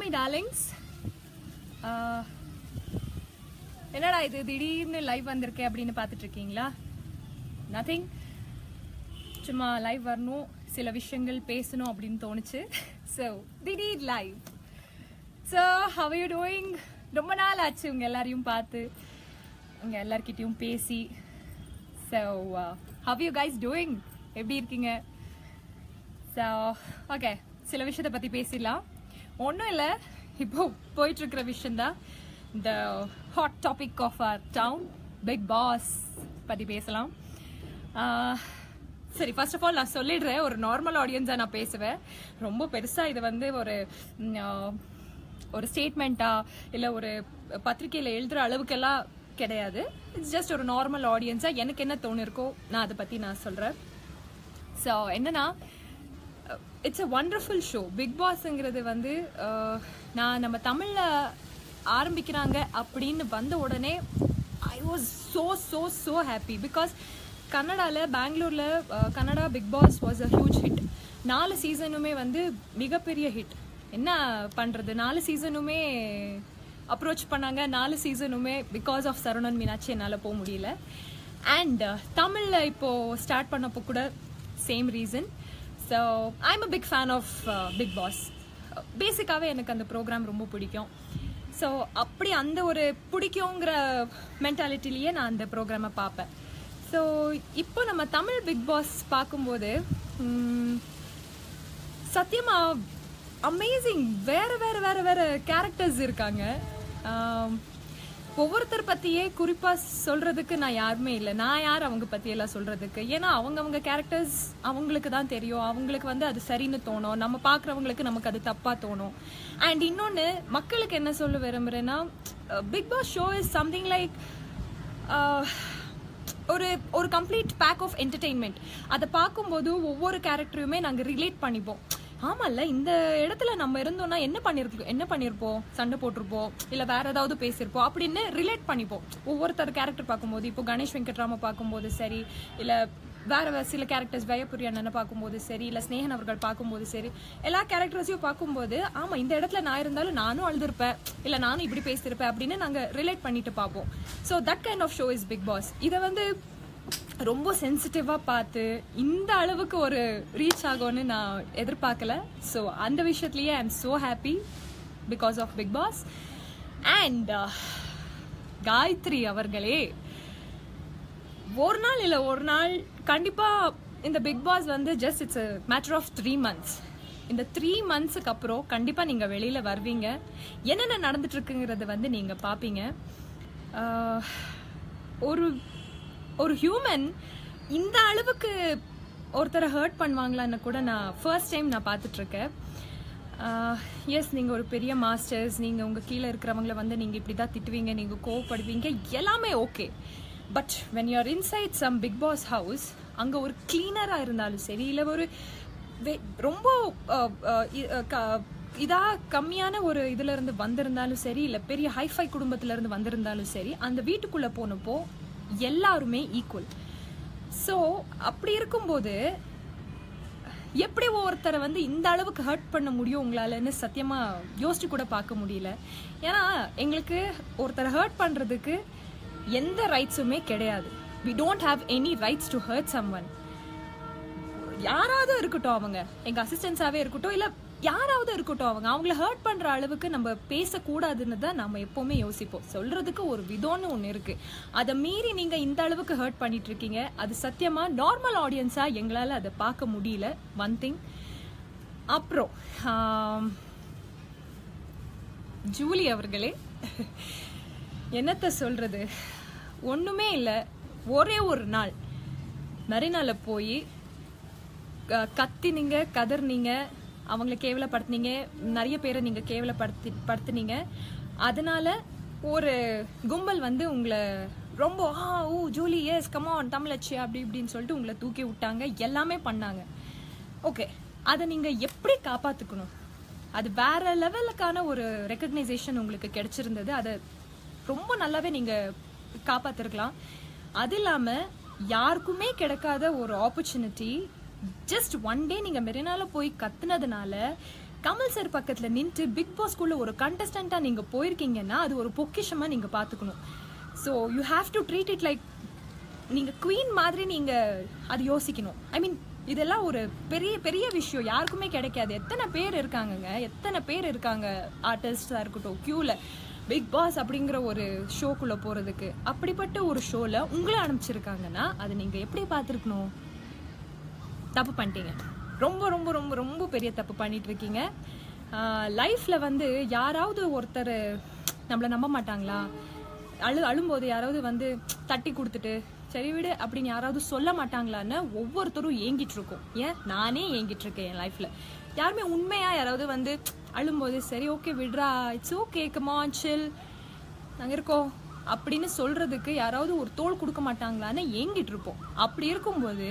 my darlings. என்னடா இது திடீர்னு லைவ் வந்திருக்கே அப்படின்னு பார்த்துட்டு இருக்கீங்களா? நதிங், சும்மா லைவ் வரணும், சில விஷயங்கள் பேசணும் அப்படின்னு தோணுச்சு. ஸோ திடீர் live. So how are you doing? ரொம்ப நாள் ஆச்சு உங்க எல்லாரையும் பார்த்து, உங்க எல்லார்கிட்டையும் பேசி. So how are you guys doing? எப்படி இருக்கீங்க? ஸோ ஓகே, சில விஷயத்தை பற்றி பேசிடலாம். ஒன்றும் இல்லை, இப்போ போயிட்டு இருக்கிற விஷயந்தான் இந்த hot topic of our town, Bigg Boss பற்றி பேசலாம். சரி, ஃபர்ஸ்ட் ஆஃப் ஆல் நான் சொல்லிடுறேன், ஒரு நார்மல் ஆடியன்ஸாக நான் பேசுவேன். ரொம்ப பெருசாக இது வந்து ஒரு ஸ்டேட்மெண்ட்டா இல்லை ஒரு பத்திரிகையில் எழுதுகிற அளவுக்கெல்லாம் கிடையாது. இட்ஸ் ஜஸ்ட் ஒரு நார்மல் ஆடியன்ஸாக எனக்கு என்ன தோணிருக்கோ நான் அதை பற்றி நான் சொல்கிறேன். ஸோ என்னன்னா, it's a wonderful show. Bigg பாஸ்ங்கிறது வந்து நான் நம்ம தமிழில் ஆரம்பிக்கிறாங்க அப்படின்னு வந்த உடனே I was so happy. Because கன்னடாவில், பெங்களூரில் Kannada Bigg Boss was a huge hit. 4 சீசனுமே வந்து மிகப்பெரிய ஹிட். என்ன பண்ணுறது, 4 சீசனுமே அப்ரோச் பண்ணாங்க. 4 சீசனுமே பிகாஸ் ஆஃப் சரவணன் மீனாட்சி என்னால் போக முடியல. அண்ட் தமிழில் இப்போது ஸ்டார்ட் பண்ணப்போ கூட same reason. So I am a big fan of Bigg Boss. பேசிக்காகவே எனக்கு அந்த ப்ரோக்ராம் ரொம்ப பிடிக்கும். ஸோ அப்படி அந்த ஒரு பிடிக்குங்கிற மென்டாலிட்டிலேயே நான் அந்த ப்ரோக்ராமை பார்ப்பேன். ஸோ இப்போ நம்ம தமிழ் பிக் பாஸ் பார்க்கும்போது சத்தியமாக அமேசிங், வேறு கேரக்டர்ஸ் இருக்காங்க. ஒவ்வொருத்தர் பற்றியே குறிப்பாக சொல்கிறதுக்கு நான் யாருமே இல்லை. நான் யார் அவங்க பற்றியெல்லாம் சொல்கிறதுக்கு? ஏன்னா அவங்க கேரக்டர்ஸ் அவங்களுக்கு தான் தெரியும். அவங்களுக்கு வந்து அது சரின்னு தோணும், நம்ம பார்க்குறவங்களுக்கு நமக்கு அது தப்பாக தோணும். அண்ட் இன்னொன்று, மக்களுக்கு என்ன சொல்ல விரும்புகிறேன்னா, Bigg Boss show is something like ஒரு கம்ப்ளீட் பேக் ஆஃப் என்டர்டெயின்மெண்ட். அதை பார்க்கும்போது ஒவ்வொரு கேரக்டரையுமே நாங்கள் ரிலேட் பண்ணிப்போம். ஆமாம்ல, இந்த இடத்துல நம்ம இருந்தோம்னா என்ன பண்ணியிருப்போம், சண்டை போட்டிருப்போம், இல்லை வேற ஏதாவது பேசியிருப்போம் அப்படின்னு ரிலேட் பண்ணிப்போம். ஒவ்வொருத்தர் கேரக்டர் பார்க்கும்போது, இப்போ கணேஷ் வெங்கட்ராம பார்க்கும்போது சரி, இல்லை வேற சில கேரக்டர்ஸ் வயப்புரி அண்ணனை பார்க்கும்போது சரி, இல்லை ஸ்னேகன் அவர்கள் பார்க்கும்போது சரி, எல்லா கேரக்டர்ஸையும் பார்க்கும்போது ஆமாம், இந்த இடத்துல நான் இருந்தாலும் நானும் அழுதுருப்பேன், இல்லை நானும் இப்படி பேசியிருப்பேன் அப்படின்னு நாங்கள் ரிலேட் பண்ணிட்டு பார்ப்போம். So that kind of show is Bigg Boss. இதை வந்து ரொம்ப சென்சிட்டிவாக பார்த்து இந்த அளவுக்கு ஒரு ரீச் ஆகும்னு நான் எதிர்பார்க்கல. ஸோ அந்த விஷயத்துலேயே I am so happy because of Bigg Boss. And Gayathri அவர்களே, ஒரு நாள் கண்டிப்பாக இந்த பிக் பாஸ் வந்து just it's a matter of 3 months. இந்த 3 monthsக்கு அப்புறம் கண்டிப்பாக நீங்கள் வெளியில் வருவீங்க. என்னென்ன நடந்துட்டுருக்குங்கிறது வந்து நீங்கள் பார்ப்பீங்க. ஒரு ஹியூமன் இந்த அளவுக்கு ஒருத்தரை ஹர்ட் பண்ணுவாங்களான்னு கூட நான் ஃபர்ஸ்ட் டைம் நான் பார்த்துட்ருக்கேன். எஸ், நீங்கள் ஒரு பெரிய மாஸ்டர்ஸ், நீங்கள் உங்கள் கீழே இருக்கிறவங்கள வந்து நீங்கள் இப்படி தான் திட்டுவீங்க, நீங்கள் கோவப்படுவீங்க, எல்லாமே okay. But when you're inside some Bigg Boss house, அங்கே ஒரு கிளீனராக இருந்தாலும் சரி, இல்லை ஒரு ரொம்ப கம்மியான ஒரு இதுலேருந்து வந்திருந்தாலும் சரி, இல்லை பெரிய ஹைஃபை குடும்பத்திலேருந்து வந்திருந்தாலும் சரி, அந்த வீட்டுக்குள்ளே போனப்போ எல்லாருமே ஈக்குவல். ஸோ அப்படி இருக்கும்போது எப்படி ஒருத்தரை வந்து இந்த அளவுக்கு ஹர்ட் பண்ண முடியும் உங்களாலன்னு சத்தியமாக யோசிச்சு கூட பார்க்க முடியல. ஏன்னா எங்களுக்கு ஒருத்தரை ஹர்ட் பண்ணுறதுக்கு எந்த ரைட்ஸுமே கிடையாது. we don't have any rights to hurt someone. யாராவது இருக்கட்டும், அவங்க எங்கள் அசிஸ்டன்ஸாகவே இருக்கட்டும், இல்லை யாராவது இருக்கட்டும், அவங்கள ஹர்ட் பண்ணுற அளவுக்கு நம்ம பேசக்கூடாதுன்னு தான் நம்ம எப்போவுமே யோசிப்போம். சொல்கிறதுக்கு ஒரு விதம்னு ஒன்று இருக்குது. அதை மீறி நீங்கள் இந்த அளவுக்கு ஹர்ட் பண்ணிட்டு இருக்கீங்க. அது சத்தியமாக நார்மல் ஆடியன்ஸாக எங்களால் அதை பார்க்க முடியல. One thing. அப்புறம் ஜூலி அவர்களே, என்னத்தை சொல்கிறது, ஒன்றுமே இல்லை. ஒரே ஒரு நாள் மெரினால போய் கத்தினீங்க, கதர்னீங்க, அவங்கள கேவலப்படுத்தினீங்க, நிறைய பேரை நீங்கள் கேவலப்படுத்தினீங்க. அதனால ஒரு கும்பல் வந்து உங்களை ரொம்ப ஜூலி எஸ் கமான் தமிழச்சி அப்படி இப்படின்னு சொல்லிட்டு உங்களை தூக்கி விட்டாங்க, எல்லாமே பண்ணாங்க. ஓகே, அதை நீங்கள் எப்படி காப்பாற்றிக்கணும்? அது வேற லெவலுக்கான ஒரு ரெக்கக்னைசேஷன் உங்களுக்கு கிடைச்சிருந்தது. அதை ரொம்ப நல்லாவே நீங்கள் காப்பாற்றிருக்கலாம். அது இல்லாமல் யாருக்குமே கிடைக்காத ஒரு ஆப்பர்ச்சுனிட்டி, ஜஸ்ட் ஒன் டே நீங்கள் மெரினால போய் கத்துனதுனால கமல் சார் பக்கத்தில் நின்று பிக் பாஸ்குள்ள ஒரு கண்டஸ்டண்ட்டாக நீங்கள் போயிருக்கீங்கன்னா அது ஒரு பொக்கிஷமாக நீங்கள் பார்த்துக்கணும். So you have to treat it like நீங்கள் குவீன் மாதிரி நீங்கள் அது யோசிக்கணும். ஐ மீன் இதெல்லாம் ஒரு பெரிய பெரிய விஷயம், யாருக்குமே கிடைக்காது. எத்தனை பேர் இருக்காங்க ஆர்டிஸ்டாக இருக்கட்டும் க்யூவில் பிக் பாஸ் அப்படிங்கிற ஒரு ஷோக்குள்ளே போகிறதுக்கு. அப்படிப்பட்ட ஒரு ஷோவில் உங்களை அனுப்பிச்சிருக்காங்கன்னா அது நீங்கள் எப்படி பார்த்துருக்கணும்? தப்பு பண்ணிட்டீங்க, ரொம்ப ரொம்ப ரொம்ப ரொம்ப பெரிய தப்பு பண்ணிட்டு இருக்கீங்க. லைஃப்பில் வந்து யாராவது ஒருத்தர் நம்மளை நம்ப மாட்டாங்களா? அழும்போது யாராவது தட்டி கொடுத்துட்டு சரி விடு அப்படின்னு யாராவது சொல்ல மாட்டாங்களான்னு ஒவ்வொருத்தரும் ஏங்கிட்டு இருக்கோம். ஏன் நானே ஏங்கிட்டு இருக்கேன் என் லைஃப்ல. யாருமே உண்மையா யாராவது அழும்போது சரி ஓகே விடுறா, இட்ஸ் ஓகே கம் ஆன் சில் நாங்க இருக்கோம் அப்படின்னு சொல்றதுக்கு யாராவது ஒரு தோள் கொடுக்க மாட்டாங்களான்னு ஏங்கிட்டு இருப்போம். அப்படி இருக்கும்போது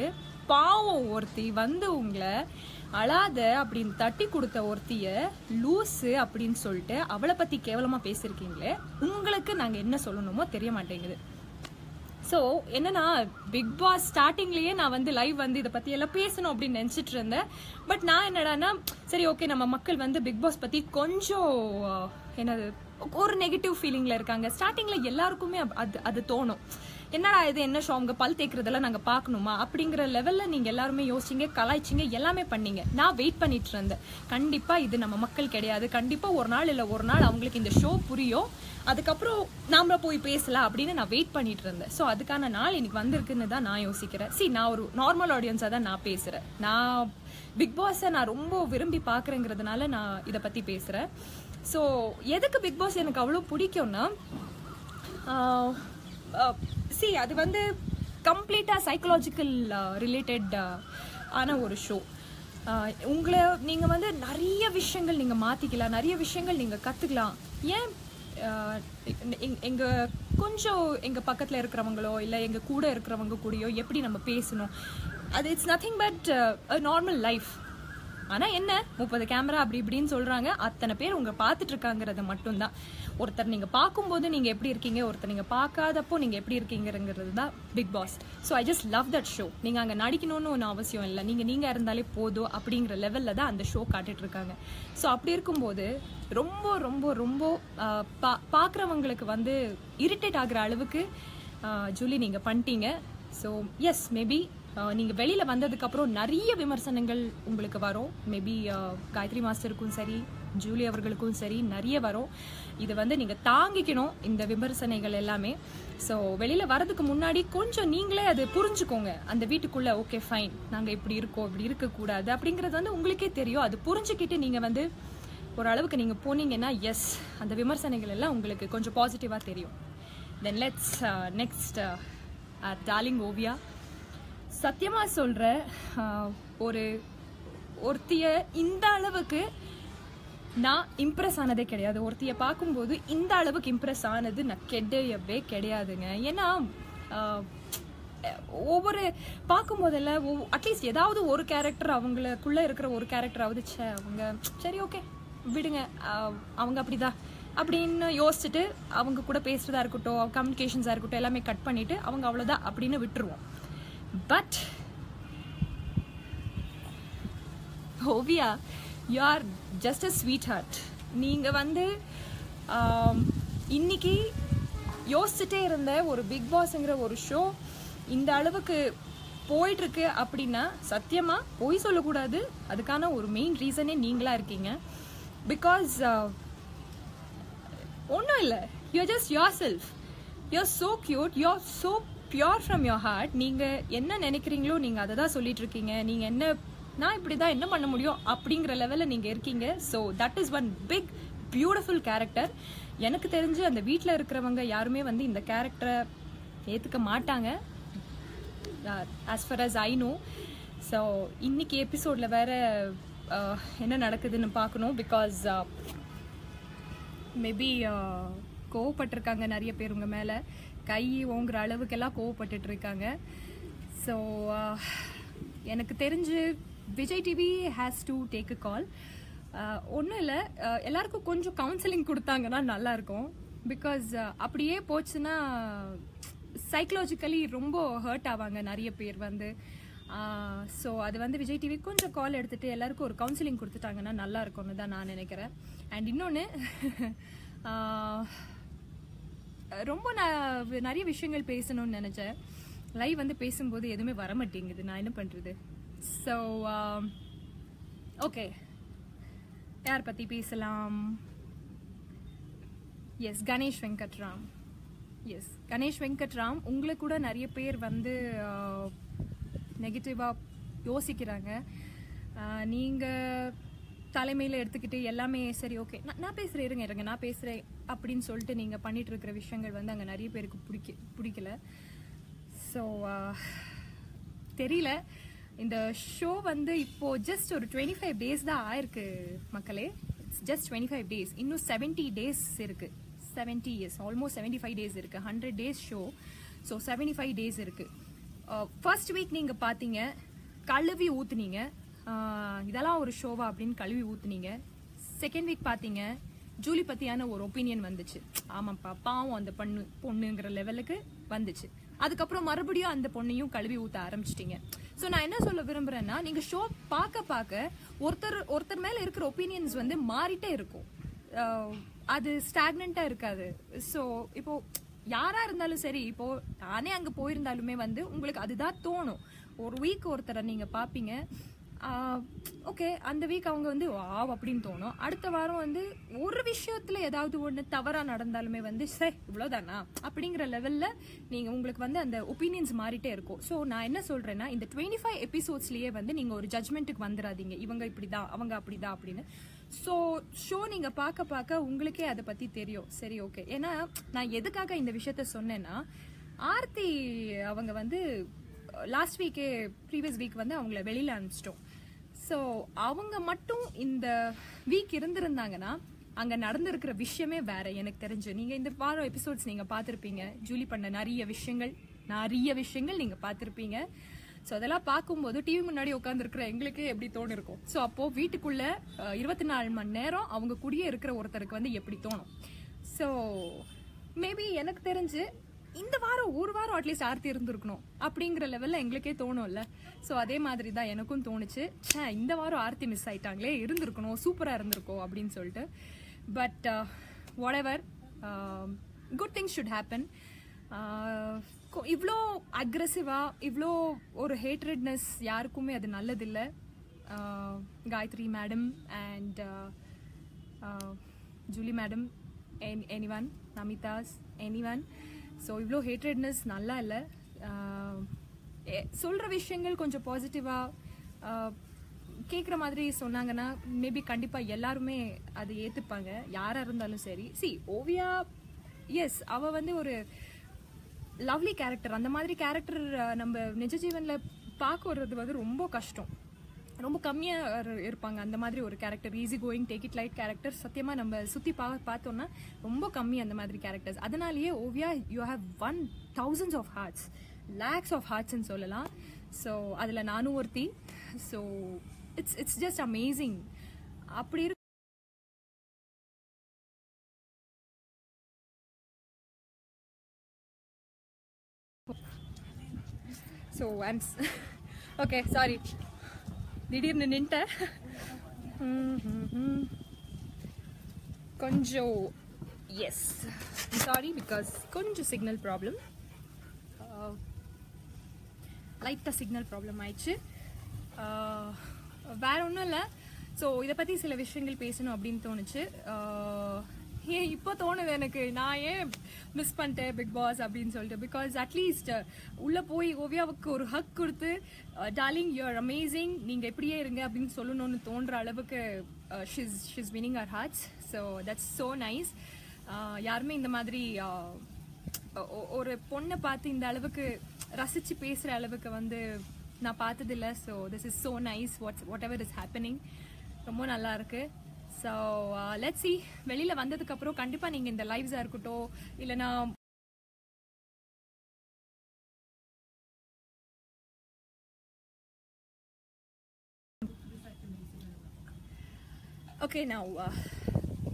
பாவம் ஒருத்தி உங்களை அழாத அப்படின்னு தட்டி கொடுத்த ஒருத்திய லூஸு அப்படின்னு சொல்லிட்டு அவளை பத்தி கேவலமா பேசிருக்கீங்களே, உங்களுக்கு நாங்க என்ன சொல்லணுமோ தெரிய மாட்டேங்குது. ஸோ என்னன்னா பிக் பாஸ் ஸ்டார்டிங்லேயே நான் லைவ் இதை பற்றி எல்லாம் பேசணும் அப்படின்னு நினச்சிட்டு இருந்தேன். பட் நான் என்னடான்னா சரி ஓகே நம்ம மக்கள் பிக் பாஸ் பற்றி கொஞ்சம் என்னது ஒரு நெகட்டிவ் ஃபீலிங்கில் இருக்காங்க. ஸ்டார்டிங்கில் எல்லாருக்குமே அது தோணும். என்னடா இது என்ன ஷோ அவங்க பல் தேய்க்கிறதெல்லாம் நாங்கள் பார்க்கணுமா அப்படிங்கிற லெவலில் நீங்கள் எல்லாருமே யோசிச்சிங்க, கலாய்ச்சிங்க, எல்லாமே பண்ணீங்க. நான் வெயிட் பண்ணிட்டு இருந்தேன், கண்டிப்பாக இது நம்ம மக்கள் கிடையாது, கண்டிப்பாக ஒரு நாள் இல்லை ஒரு நாள் அவங்களுக்கு இந்த ஷோ புரியும், அதுக்கப்புறம் நாம போய் பேசலாம் அப்படின்னு நான் வெயிட் பண்ணிட்டு இருந்தேன். ஸோ அதுக்கான நாள் இன்னைக்கு வந்திருக்குன்னு தான் நான் யோசிக்கிறேன். நான் ஒரு நார்மல் ஆடியன்ஸாக தான் நான் பேசுகிறேன். நான் பிக் பாஸை நான் ரொம்ப விரும்பி பார்க்குறேங்கிறதுனால நான் இதை பற்றி பேசுகிறேன். ஸோ எதுக்கு பிக் பாஸ் எனக்கு அவ்வளோ பிடிக்கும்னா அது கம்ப்ளீட்டாக சைக்கலாஜிக்கல் ரிலேட்டட் ஆன ஒரு ஷோ. உங்களை நீங்கள் நிறைய விஷயங்கள் நீங்கள் மாற்றிக்கலாம், நிறைய விஷயங்கள் நீங்கள் கற்றுக்கலாம். ஏன் கொஞ்சம் எங்கள் பக்கத்தில் இருக்கிறவங்களோ இல்லை எங்கள் கூட இருக்கிறவங்க கூடயோ எப்படி நம்ம பேசணும், அது it's nothing but normal life. ஆனால் என்ன 30 கேமரா அப்படி இப்படின்னு சொல்கிறாங்க, அத்தனை பேர் உங்களை பார்த்துட்டு இருக்காங்கிறது மட்டும்தான். ஒருத்தர் நீங்கள் பார்க்கும்போது நீங்கள் எப்படி இருக்கீங்க, ஒருத்தர் நீங்கள் பார்க்காதப்போ நீங்கள் எப்படி இருக்கீங்கிறது தான் Bigg Boss. So I just love that show. நீங்கள் அங்கே நடிக்கணும்னு ஒன்றும் அவசியம் இல்லை, நீங்கள் இருந்தாலே போதும் அப்படிங்கிற லெவலில் தான் அந்த ஷோ காட்டிட்டு இருக்காங்க. ஸோ அப்படி இருக்கும்போது ரொம்ப ரொம்ப ரொம்ப பார்க்குறவங்களுக்கு இரிட்டேட் ஆகிற அளவுக்கு ஜூலி நீங்கள் பண்ணிட்டீங்க. ஸோ எஸ் மேபி நீங்கள் வெளியில் வந்ததுக்கப்புறம் நிறைய விமர்சனங்கள் உங்களுக்கு வரும். மேபி காயத்ரி மாஸ்டருக்கும் சரி ஜூலி அவர்களுக்கும் சரி நிறைய வரும். இது நீங்கள் தாங்கிக்கணும் இந்த விமர்சனைகள் எல்லாமே. ஸோ வெளியில் வரதுக்கு முன்னாடி கொஞ்சம் நீங்களே அது புரிஞ்சுக்கோங்க. அந்த வீட்டுக்குள்ளே ஓகே ஃபைன் நாங்கள் இப்படி இருக்கோம், இப்படி இருக்கக்கூடாது அப்படிங்கிறது உங்களுக்கே தெரியும். அது புரிஞ்சுக்கிட்டு நீங்கள் ஒரு அளவுக்கு நீங்கள் போனீங்கன்னா எஸ் அந்த விமர்சனைகள் எல்லாம் உங்களுக்கு கொஞ்சம் பாசிட்டிவாக தெரியும். Then let's next darling Oviya. சத்தியமாக சொல்கிறேன், ஒருத்திய இந்த அளவுக்கு நான் இம்ப்ரெஸ் ஆனதே கிடையாது. ஒருத்தியை பார்க்கும்போது இந்த அளவுக்கு இம்ப்ரெஸ் ஆனது நான் கிடையவே கிடையாதுங்க. ஏன்னா ஒவ்வொரு பார்க்கும்போதெல்லாம் அட்லீஸ்ட் ஏதாவது ஒரு கேரக்டர் அவங்களுக்குள்ளே இருக்கிற ஒரு கேரக்டராவது அவங்க சரி ஓகே விடுங்க அவங்க அப்படிதான் அப்படின்னு யோசிச்சுட்டு அவங்க கூட பேசுறதா இருக்கட்டும், கம்யூனிகேஷன்ஸாக இருக்கட்டும் எல்லாமே கட் பண்ணிட்டு அவங்க அவ்வளோதான் அப்படின்னு விட்டுருவோம். But Oviya you are just a sweet heart. நீங்கள் இன்னைக்கு யோசிச்சுட்டே இருந்த ஒரு பிக் பாஸ்ங்கிற ஒரு ஷோ இந்த அளவுக்கு போயிட்டுருக்கு அப்படின்னா சத்தியமாக போய் சொல்லக்கூடாது. அதுக்கான ஒரு மெயின் ரீசனே நீங்களாக இருக்கீங்க. பிகாஸ் ஒன்றும் இல்லை, you're just yourself, you're so cute, you're so pure from your heart. நீங்கள் என்ன நினைக்கிறீங்களோ நீங்கள் அதை தான் சொல்லிட்டு இருக்கீங்க. நீங்கள் என்ன நான் இப்படி தான் என்ன பண்ண முடியும் அப்படிங்கிற லெவலில் நீங்கள் இருக்கீங்க. So that is one big beautiful character. எனக்கு தெரிஞ்சு அந்த வீட்டில் இருக்கிறவங்க யாருமே இந்த கேரக்டரை ஏற்றுக்க மாட்டாங்க as far as I know. So இன்னைக்கு எபிசோடில் வேற என்ன நடக்குதுன்னு பார்க்கணும். பிகாஸ் மேபி கோவப்பட்டிருக்காங்க நிறைய பேர் உங்கள் மேலே, கை ஓங்குற அளவுக்கெல்லாம் கோவப்பட்டுட்டு இருக்காங்க. ஸோ எனக்கு தெரிஞ்சு Vijay TV has to take a call. ஒன்றும் இல்லை, எல்லாருக்கும் கொஞ்சம் கவுன்சிலிங் கொடுத்தாங்கன்னா நல்லாயிருக்கும். பிகாஸ் அப்படியே போச்சுன்னா சைக்கலாஜிக்கலி ரொம்ப ஹர்ட் ஆவாங்க நிறைய பேர். ஸோ அது வந்து விஜய் டிவி கொஞ்சம் கால் எடுத்துட்டு எல்லாருக்கும் ஒரு கவுன்சிலிங் கொடுத்துட்டாங்கன்னா நல்லா இருக்கும்னு தான் நான் நினைக்கிறேன். அண்ட் இன்னொன்று, ரொம்ப நிறைய விஷயங்கள் பேசணும்னு நினைச்சேன். லைவ் வந்து பேசும்போது எதுவுமே வர மாட்டேங்குது, நான் என்ன பண்றது. ஸோ ஓகே, யார் பத்தி பேசலாம்? எஸ், கணேஷ் வெங்கட்ராம். எஸ், கணேஷ் வெங்கட்ராம். உங்களை கூட நிறைய பேர் வந்து நெகட்டிவாக யோசிக்கிறாங்க. நீங்கள் தலைமையில் எடுத்துக்கிட்டு எல்லாமே சரி ஓகே நான் பேசுகிறேன், இருங்க நான் பேசுகிறேன் அப்படின்னு சொல்லிட்டு நீங்கள் பண்ணிட்டு இருக்கிற விஷயங்கள் வந்து அங்கே நிறைய பேருக்கு பிடிக்கல. ஸோ தெரியல, இந்த ஷோ வந்து இப்போ ஜஸ்ட் ஒரு 25 days தான் ஆயிருக்கு மக்களே. It's just 25 days. இன்னும் 70 days இருக்கு. 70 years, ஆல்மோஸ்ட் 75 days இருக்கு. 100 days ஷோ. ஸோ 75 days இருக்கு. ஃபர்ஸ்ட் வீக் நீங்க பாத்தீங்க, கழுவி ஊத்துனீங்க, இதெல்லாம் ஒரு ஷோவா அப்படின்னு கழுவி ஊத்துனீங்க. செகண்ட் வீக் பாத்தீங்க, ஜூலி பத்தியான ஒரு ஒப்பீனியன் வந்துச்சு. ஆமாப்பா பாவம் அந்த பொண்ணுங்கிற லெவலுக்கு வந்துச்சு. அதுக்கப்புறம் மறுபடியும் அந்த பொண்ணையும் கழுவி ஊத்த ஆரம்பிச்சிட்டீங்க. ஸோ நான் என்ன சொல்ல விரும்புறேன்னா, நீங்க ஷோ பார்க்க ஒருத்தர் மேல இருக்கிற ஒப்பீனியன்ஸ் வந்து மாறிட்டே இருக்கும். அது ஸ்டாக்னண்டா இருக்காது. ஸோ இப்போ யாரா இருந்தாலும் சரி, இப்போ நானே அங்க போயிருந்தாலுமே வந்து உங்களுக்கு அதுதான் தோணும். ஒரு வீக் ஒருத்தரை நீங்க பாப்பீங்க, ஓகே அந்த வீக் அவங்க வந்து வாவ் அப்படின்னு தோணும். அடுத்த வாரம் வந்து ஒரு விஷயத்துல ஏதாவது ஒண்ணு தவறா நடந்தாலுமே வந்து சே இவ்வளவுதானா அப்படிங்கிற லெவல்ல நீங்க உங்களுக்கு வந்து அந்த ஒப்பீனியன்ஸ் மாறிட்டே இருக்கும். ஸோ நான் என்ன சொல்றேன்னா, இந்த 25 எபிசோட்ஸ்லயே வந்து நீங்க ஒரு ஜட்மெண்ட்டுக்கு வந்துடாதீங்க, இவங்க இப்படிதான் அவங்க அப்படிதான் அப்படின்னு. ஸோ ஷோ நீங்க பார்க்க உங்களுக்கே அதை பத்தி தெரியும். சரி ஓகே. ஏன்னா நான் எதுக்காக இந்த விஷயத்த சொன்னேன்னா, ஆர்த்தி அவங்க வந்து லாஸ்ட் வீக்கே ப்ரீவியஸ் வீக் வந்து அவங்கள வெளியில அனுப்பிச்சிட்டோம். ஸோ அவங்க மட்டும் இந்த வீக் இருந்திருந்தாங்கன்னா அங்க நடந்திருக்கிற விஷயமே வேற. எனக்கு தெரிஞ்சு நீங்க இந்த வாரம் எபிசோட்ஸ் நீங்க பார்த்திருப்பீங்க. ஜூலி பண்ண நிறைய விஷயங்கள் நீங்க பார்த்திருப்பீங்க. ஸோ அதெல்லாம் பார்க்கும்போது டிவி முன்னாடி உட்காந்துருக்கிற எங்களுக்கு எப்படி தோணும் இருக்கும். ஸோ அப்போ வீட்டுக்குள்ள 24 மணி நேரம் அவங்க கூடயே இருக்கிற ஒருத்தருக்கு வந்து எப்படி தோணும். ஸோ மேபி எனக்கு தெரிஞ்சு இந்த வாரம் ஒரு வாரம் அட்லீஸ்ட் ஆர்த்தி இருந்திருக்கணும் அப்படிங்கிற லெவல்ல எங்களுக்கே தோணும்ல. ஸோ அதே மாதிரி தான் எனக்கும் தோணுச்சு, இந்த வாரம் ஆர்த்தி மிஸ் ஆயிட்டாங்களே, இருந்திருக்கணும், சூப்பரா இருந்திருக்கும் அப்படின்னு சொல்லிட்டு. But whatever, good things should happen. இவ்வளோ அக்ரெசிவா இவ்வளோ ஒரு ஹேட்ரட்னஸ் யாருக்குமே அது நல்லதில்லை. Gayathri madam and Julie madam, anyone, Namitha's, anyone. So இவ்வளோ ஹேட்ரட்னஸ் நல்லா இல்லை. சொல்கிற விஷயங்கள் கொஞ்சம் பாசிட்டிவாக கேட்குற மாதிரி சொன்னாங்கன்னா மேபி கண்டிப்பாக எல்லாருமே அதை ஏற்றுப்பாங்க, யாராக இருந்தாலும் சரி. ஓவியா, எஸ் அவள் வந்து ஒரு லவ்லி கேரக்டர். அந்த மாதிரி கேரக்டர் நம்ம நிஜ ஜீவனில் பார்க்க வர்றது வந்து ரொம்ப கஷ்டம், ரொம்ப கம்மியாக இருப்பாங்க. அந்த மாதிரி ஒரு character, easy going take it light character சத்தியமாக நம்ம சுற்றி பார்த்தோம்னா ரொம்ப கம்மி அந்த மாதிரி கேரக்டர்ஸ். அதனாலேயே Oviya you have won thousands of hearts, lakhs of heartsன்னு சொல்லலாம். ஸோ அதில் நானும் ஒருத்தி. So it's just amazing. அப்படி இருக்கு. ஸோ ஓகே சாரி, திடீர்னு நின்ட்டேன் கொஞ்சம். எஸ் சாரி, பிகாஸ் கொஞ்சம் சிக்னல் ப்ராப்ளம், லைட்டாக சிக்னல் ப்ராப்ளம் ஆயிடுச்சு. வேற ஒன்றும் இல்லை. ஸோ இதை பற்றி சில விஷயங்கள் பேசணும் அப்படின்னு தோணுச்சு. இப்போ தோணுது எனக்கு, நான் ஏன் மிஸ் பண்ணிட்டேன் பிக் பாஸ் அப்படின்னு சொல்லிட்டு. பிகாஸ் அட்லீஸ்ட் உள்ளே போய் ஓவியாவுக்கு ஒரு ஹக் கொடுத்து டார்லிங் யூ ஆர் அமேசிங், நீங்கள் எப்படியே இருங்க அப்படின்னு சொல்லணும்னு தோன்ற அளவுக்கு she's winning our hearts. So that's so nice. யாருமே இந்த மாதிரி ஒரு பொண்ணை பார்த்து இந்த அளவுக்கு ரசித்து பேசுகிற அளவுக்கு வந்து நான் பார்த்ததில்லை. So this is so nice. What ever is happening ரொம்ப நல்லா இருக்கு. ஸோ லெட்ஸ் see, வெளியில் வந்ததுக்கப்புறம் கண்டிப்பாக நீங்கள் இந்த லைவ்ஸாக இருக்கட்டும் இல்லைனா ஓகே நான்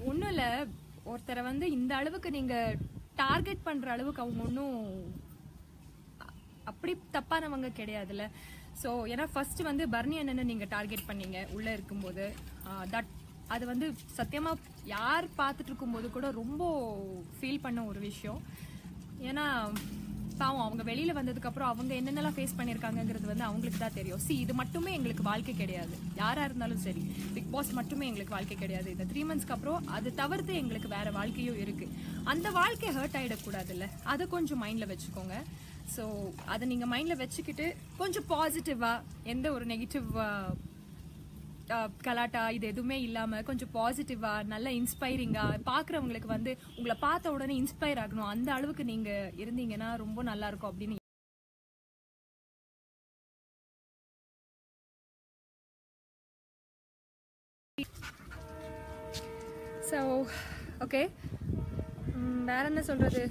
ஒன்றும் இல்லை, ஒருத்தரை வந்து இந்த அளவுக்கு நீங்கள் டார்கெட் பண்ணுற அளவுக்கு அவங்க ஒன்றும் அப்படி தப்பானவங்க கிடையாதுல்ல. ஸோ ஏன்னா ஃபர்ஸ்ட் வந்து பர்னி அண்ணனை நீங்கள் டார்கெட் பண்ணீங்க உள்ளே இருக்கும்போது. அது வந்து சத்தியமாக யார் பார்த்துட்டு இருக்கும்போது கூட ரொம்ப ஃபீல் பண்ண ஒரு விஷயம். ஏன்னா பாவம் அவங்க வெளியில் வந்ததுக்கப்புறம் அவங்க என்னென்னலாம் ஃபேஸ் பண்ணியிருக்காங்கிறது வந்து அவங்களுக்கு தான் தெரியும். இது மட்டுமே எங்களுக்கு வாழ்க்கை கிடையாது, யாராக இருந்தாலும் சரி. பிக் பாஸ் மட்டுமே எங்களுக்கு வாழ்க்கை கிடையாது. இந்த 3 மந்த்ஸ்க்கு அப்புறம் அது தவிர்த்து எங்களுக்கு வேற வாழ்க்கையும் இருக்கு. அந்த வாழ்க்கை ஹர்ட் ஆகிடக்கூடாதுல்ல, அதை கொஞ்சம் மைண்டில் வச்சுக்கோங்க. ஸோ அதை நீங்கள் மைண்டில் வச்சுக்கிட்டு கொஞ்சம் பாசிட்டிவாக, எந்த ஒரு நெகட்டிவ் கலாட்டா இது எதுவுமே இல்லாமல் கொஞ்சம் பாசிட்டிவாக, நல்ல இன்ஸ்பைரிங்காக, பார்க்குறவங்களுக்கு வந்து உங்களை பார்த்த உடனே இன்ஸ்பயர் ஆகணும், அந்த அளவுக்கு நீங்கள் இருந்தீங்கன்னா ரொம்ப நல்லா இருக்கும் அப்படின்னு. ஸோ ஓகே, வேற என்ன சொல்கிறது?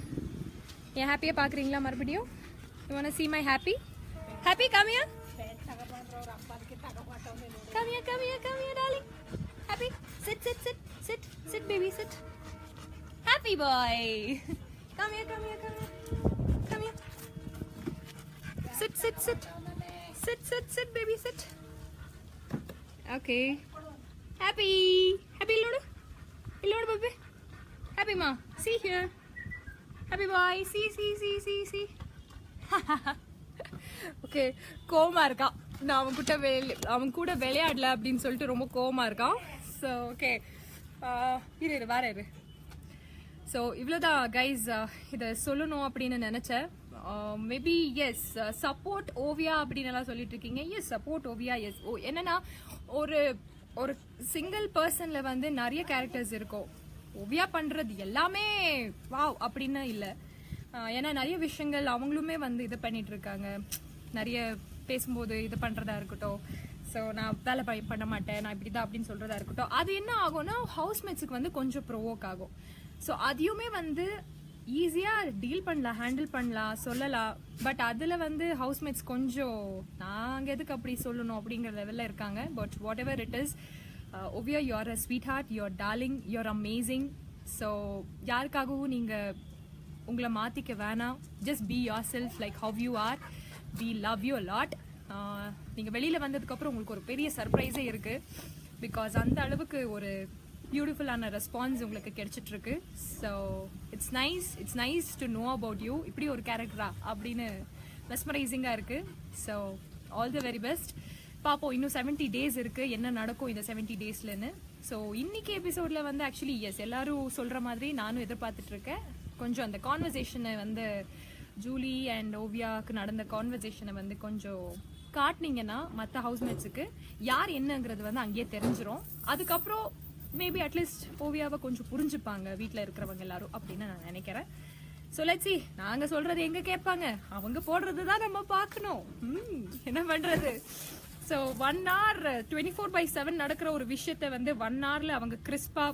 என் ஹாப்பியாக பார்க்குறீங்களா மறுபடியும்? You want to see my happy? Happy, come here. Come here, darling. Happy, sit, baby, sit. Happy boy. Come here. Sit, baby, sit. Okay. Happy, illodu, baby. Happy, ma. See here. Happy boy. See. Okay, கோவமா இருக்கான். நான் அவன் கூட விளையாடல அப்படின்னு சொல்லிட்டு ரொம்ப கோவமா இருக்கான். ஸோ ஓகே, இரு. ஸோ இவ்வளோதான் கைஸ், இதை சொல்லணும் அப்படின்னு நினச்சேன். மேபி எஸ், சப்போர்ட் ஓவியா அப்படின்னு எல்லாம் சொல்லிட்டு இருக்கீங்க. S, support Oviya. எஸ், என்னன்னா ஒரு சிங்கிள் பர்சன்ல வந்து நிறைய கேரக்டர்ஸ் இருக்கும். ஓவியா பண்றது எல்லாமே வாவ் அப்படின்னு இல்லை. ஏன்னா நிறைய விஷயங்கள் அவங்களுமே வந்து இது பண்ணிட்டு இருக்காங்க. நிறைய பேசும்போது இது பண்றதா இருக்கட்டும், ஸோ நான் வேலை பண்ண மாட்டேன், நான் இப்படிதான் அப்படின்னு சொல்றதா இருக்கட்டும், அது என்ன ஆகும்னா ஹவுஸ்மேட்ஸுக்கு வந்து கொஞ்சம் ப்ரோவோக் ஆகும். ஸோ அதையுமே வந்து ஈஸியா டீல் பண்ணலாம், ஹேண்டில் பண்ணலாம், சொல்லலாம். பட் அதுல வந்து ஹவுஸ்மேட்ஸ் கொஞ்சம் நாங்க எதுக்கு அப்படி சொல்லணும் அப்படிங்கிற லெவல்ல இருக்காங்க. But whatever it is, Oviya, you are a sweet heart, you are darling, you are amazing. So யாருக்காகவும் நீங்க உங்களை மாத்திக்க வேணாம். Just be yourself like how you are. We love you lot. நீங்கள் வெளியில் வந்ததுக்கப்புறம் உங்களுக்கு ஒரு பெரிய சர்ப்ரைஸே இருக்குது. பிகாஸ் அந்த அளவுக்கு ஒரு பியூட்டிஃபுல்லான ரெஸ்பான்ஸ் உங்களுக்கு கிடைச்சிட்ருக்கு. So it's nice to know about you. இப்படி ஒரு கேரக்டரா அப்படின்னு மெஸ்மரைசிங்காக இருக்குது. So all the very best. பார்ப்போம், இன்னும் 70 days இருக்குது, என்ன நடக்கும் இந்த 70 daysலன்னு. ஸோ இன்னைக்கு எபிசோடில் வந்து ஆக்சுவலி எஸ், எல்லாரும் சொல்கிற மாதிரி நானும் எதிர்பார்த்துட்ருக்கேன். கொஞ்சம் அந்த கான்வர்சேஷனை வந்து ஜூலி அண்ட் ஓவியாவுக்கு நடந்த கான்வர்சேஷனை வந்து கொஞ்சம் காட்டினீங்கன்னா மற்ற ஹவுஸ்மேட்ஸுக்கு யார் என்னங்கிறது வந்து அங்கேயே தெரிஞ்சிடும். அதுக்கப்புறம் மேபி அட்லீஸ்ட் ஓவியாவை கொஞ்சம் புரிஞ்சுப்பாங்க வீட்டில் இருக்கிறவங்க எல்லாரும் அப்படின்னு நான் நினைக்கிறேன். ஸோ லெட்ஸ் see, நாங்கள் சொல்றது எங்க கேட்பாங்க, அவங்க போடுறது தான் நம்ம பார்க்கணும். என்ன பண்றது? ஸோ 1 hour 24/7 நடக்கிற ஒரு விஷயத்த வந்து 1 hourல அவங்க கிறிஸ்பா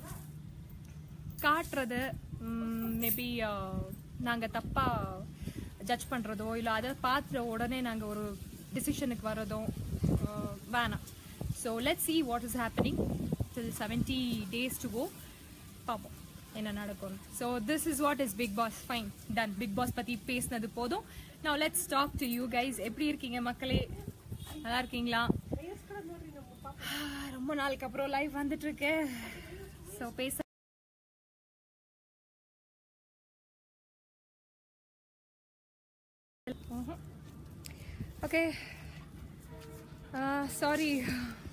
காட்டுறது, மேபி நாங்கள் தப்பாக ஜட்ஜ் பண்ணுறதோ இல்லை அதை பார்த்துட்ட உடனே நாங்கள் ஒரு டிசிஷனுக்கு வரதும் வேணாம். So let's see what is happening till 70 days to go. பார்ப்போம் என்ன நடக்கும். So this is what is Bigg Boss. Fine, done. Bigg Boss பற்றி பேசினது போதும். now let's talk to you guys. எப்படி இருக்கீங்க மக்களே? நல்லா இருக்கீங்களா? ரொம்ப நாளுக்கு அப்புறம் லைவ் வந்துட்டு இருக்கு. ஸோ பேச ஓகே,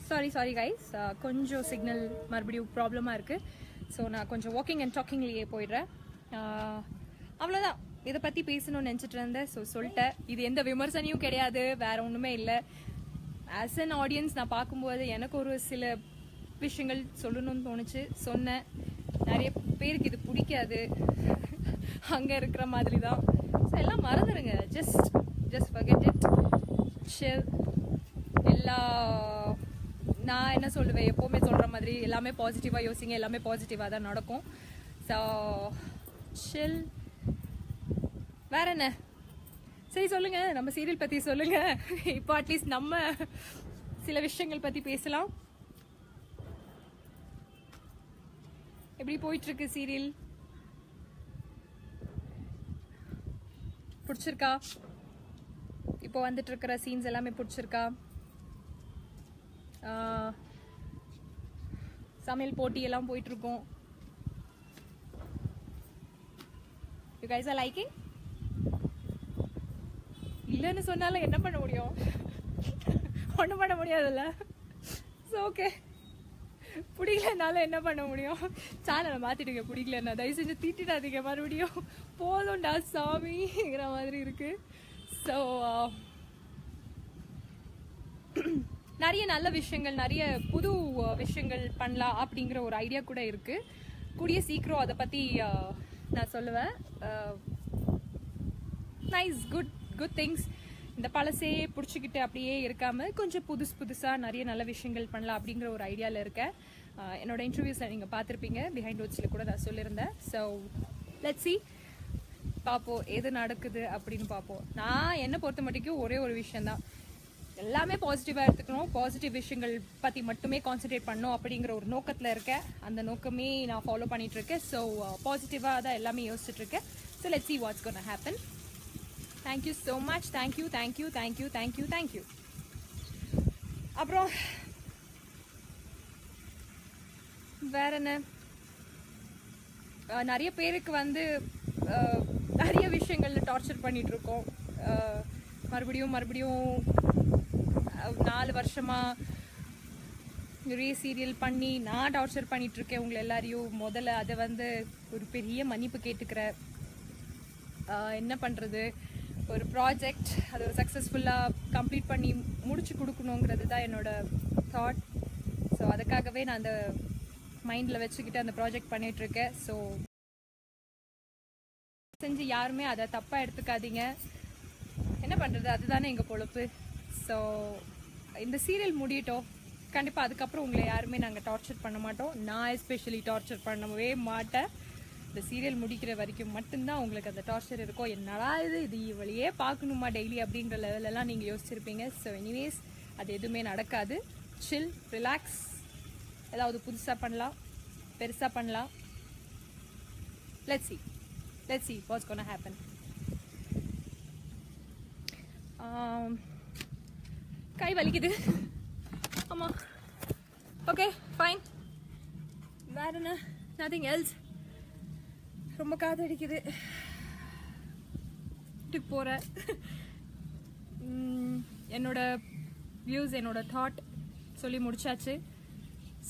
சாரி கைஸ், கொஞ்சம் சிக்னல் மறுபடியும் ப்ராப்ளமாக இருக்குது. ஸோ நான் கொஞ்சம் வாக்கிங் அண்ட் டாக்கிங்லேயே போயிடுறேன். அவ்வளோதான், இதை பற்றி பேசணும்னு நினச்சிட்டு இருந்தேன். ஸோ சொல்லிட்டேன். இது எந்த விமர்சனையும் கிடையாது, வேற ஒன்றுமே இல்லை. ஆஸ் அன் ஆடியன்ஸ் நான் பார்க்கும்போது எனக்கு ஒரு சில விஷயங்கள் சொல்லணும்னு தோணுச்சு, சொன்னேன். நிறைய பேருக்கு இது பிடிக்காது, அங்கே இருக்கிற மாதிரி தான். ஸோ எல்லாம் மறந்துடுங்க, ஜஸ்ட் forget it, chill. நான் என்ன சொல்லுவேன், எப்போவுமே சொல்கிற மாதிரி எல்லாமே பாசிட்டிவாக யோசிங்க, எல்லாமே பாசிட்டிவாக தான் நடக்கும். So chill. வேற என்ன? சரி சொல்லுங்க, நம்ம சீரியல் பற்றி சொல்லுங்க. இப்போ அட்லீஸ்ட் நம்ம சில விஷயங்கள் பற்றி பேசலாம். எப்படி போயிட்டு இருக்கு சீரியல்? பிடிச்சிருக்கா? இப்போ வந்துட்டு இருக்கிற சீன்ஸ் எல்லாமே பிடிச்சிருக்கா? சமையல் போட்டி எல்லாம் போயிட்டு இருக்கோம். You guys are liking? இல்லைன்னு சொன்னாலும் என்ன பண்ண முடியும்? ஒன்றும் பண்ண முடியாதுல்ல. ஸோ ஓகே, பிடிக்கலனாலும் என்ன பண்ண முடியும்? சேனலை மாற்றிடுங்க. பிடிக்கலன்னா தயவு செஞ்சு தீட்டிடாதீங்க மறுபடியும். போதும்டா சாமிங்கிற மாதிரி இருக்கு. ஸோ நிறைய நல்ல விஷயங்கள், நிறைய புது விஷயங்கள் பண்ணலாம் அப்படிங்கிற ஒரு ஐடியா கூட இருக்கு. கூடிய சீக்கிரம் அதை பற்றி நான் சொல்லுவேன். Nice good things. இந்த பழசே பிடிச்சிக்கிட்டு அப்படியே இருக்காமல் கொஞ்சம் புதுசாக நிறைய நல்ல விஷயங்கள் பண்ணலாம் அப்படிங்கிற ஒரு ஐடியாவில் இருக்கேன். என்னோட இன்டர்வியூஸில் நீங்கள் பார்த்துருப்பீங்க, பிஹைண்ட் வேர்ட்ஸில் கூட நான் சொல்லியிருந்தேன். ஸோ லெட்ஸ் see, பார்ப்போம் எது நடக்குது அப்படின்னு பார்ப்போம். நான் என்னை பொறுத்த மட்டுக்கும் ஒரே ஒரு விஷயந்தான், எல்லாமே பாசிட்டிவாக எடுத்துக்கணும், பாசிட்டிவ் விஷயங்கள் பற்றி மட்டுமே கான்சென்ட்ரேட் பண்ணணும் அப்படிங்கிற ஒரு நோக்கத்தில் இருக்கேன். அந்த நோக்கமே நான் ஃபாலோ பண்ணிட்டு இருக்கேன். ஸோ பாசிட்டிவாக தான் எல்லாமே யோசிச்சுட்டு இருக்கேன். So let's see what's gonna happen. Thank you so much. Thank you. அப்புறம் வேற என்ன, நிறைய பேருக்கு வந்து நிறைய விஷயங்கள்ல டார்ச்சர் பண்ணிட்டு இருக்கோம். மறுபடியும் 4 வருஷமா நிறைய சீரியல் பண்ணி நான் டார்ச்சர் பண்ணிட்டு இருக்கேன் உங்களை எல்லாரையும். முதல்ல அதை வந்து ஒரு பெரிய மன்னிப்பு கேட்டுக்கிறேன். என்ன பண்றது, ஒரு ப்ராஜெக்ட் அதை ஒரு சக்ஸஸ்ஃபுல்லாக கம்ப்ளீட் பண்ணி முடிச்சு கொடுக்கணுங்கிறது தான் என்னோட தாட். ஸோ அதுக்காகவே நான் அந்த மைண்டில் வச்சுக்கிட்டு அந்த ப்ராஜெக்ட் பண்ணிகிட்ருக்கேன். ஸோ செஞ்சு யாருமே அதை தப்பாக எடுத்துக்காதீங்க. என்ன பண்ணுறது, அதுதானே எங்கள் பொழப்பு. ஸோ இந்த சீரியல் முடியட்டோம், கண்டிப்பாக அதுக்கப்புறம் உங்களை யாருமே நாங்கள் டார்ச்சர் பண்ண மாட்டோம். நான் எஸ்பெஷலி டார்ச்சர் பண்ணவே மாட்டேன். இந்த சீரியல் முடிக்கிற வரைக்கும் மட்டும்தான் உங்களுக்கு அந்த டார்ச்சர் இருக்கும். என்னடா இது இவளையே பார்க்கணுமா டெய்லி அப்படிங்கிற லெவலெல்லாம் நீங்கள் யோசிச்சிருப்பீங்க. ஸோ எனிவேஸ் அது எதுவுமே நடக்காது. சில், ரிலாக்ஸ், ஏதாவது புதுசாக பண்ணலாம், பெருசாக பண்ணலாம். Let's see what's gonna happen. கை வலிக்குது. ஆமாம், ஓகே ஃபைன். வேற என்ன, நதிங் எல்ஸ். ரொம்ப காதடிக்குது, வீட்டுக்கு போகிறேன். என்னோட வியூஸ், என்னோட தாட் சொல்லி முடிச்சாச்சு.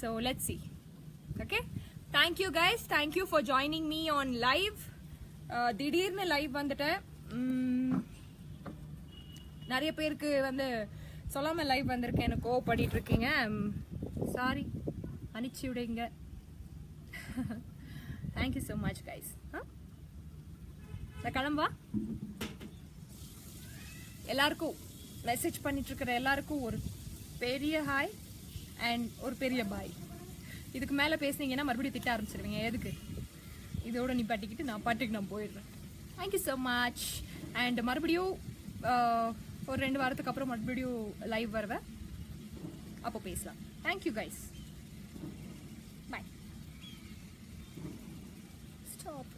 So let's see. Okay, thank you guys, thank you for joining me on live. திடீர்னு லைவ் வந்துட்டேன். நிறைய பேருக்கு வந்து சொல்லாமல் லைவ் வந்திருக்கேன், எனக்கு கோவப்படிட்டு இருக்கீங்க. சாரி, மன்னிச்சு விடுங்க. Thank you so much guys. நான் கிளம்பா. எல்லாருக்கும் மெசேஜ் பண்ணிட்டு இருக்கிற எல்லாருக்கும் ஒரு பெரிய ஹாய் அண்ட் ஒரு பெரிய பாய். இதுக்கு மேலே பேசுனீங்கன்னா மறுபடியும் திட்ட ஆரம்பிச்சிருவீங்க. எதுக்கு, இதோட நீ பாட்டிக்கிட்டு நான் பாட்டுக்கு நான் போயிடுறேன். Thank you so much. அண்ட் மறுபடியும் ஒரு 2 வாரத்துக்கு அப்புறம் மறுபடியும் லைவ் வருவேன், அப்போ பேசலாம். தேங்க்யூ கைஸ், பாய். ஸ்டாப்.